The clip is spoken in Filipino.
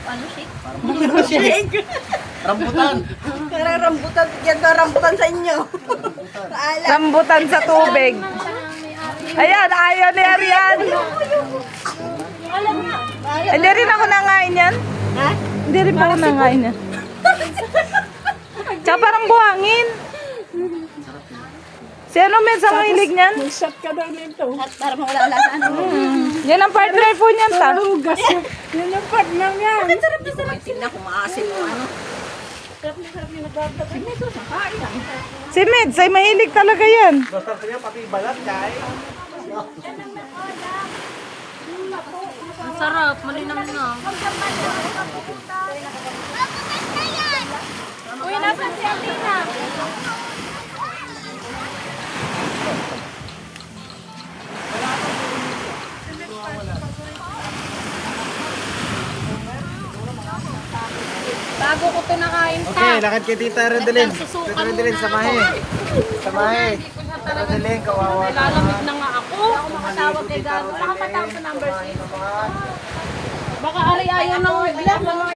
Ano shake? Mango shake. Rambutan. Karang rambutan. Bigyan ko rambutan sa inyo. Alam. Rambutan sa tubig. Ayan, ayaw ni Arian. Hindi rin ako nangain yan. Ha? Hindi rin pa ako nangain yan. Tsaka parang buhangin. Si ano men sa mahilig niyan? Shot ka daw nito. At para mawala sa ano. Yan ang partner po niyan ta. Hugas yun. Yun ang partner yan. Sarap na sarap. Tingnan kung maasin o ano. Sarap na nagdagdag. Ay, ito, sakain lang. Si Mids ay mahilig talaga yan. Basta niya pati balat guys. Ang sarap. Malinam na. Uy, nasa si Alina. Bago ko pinakain ta. Okay, lakad kay Tita Rodelin. Tita Rodelin, samahe. Samahe. Tita Rodelin, kawawa. Lalamig na nga ako. Ako makatawag kay Gago. Nakapatawag sa number 6. Baka ari ayaw ng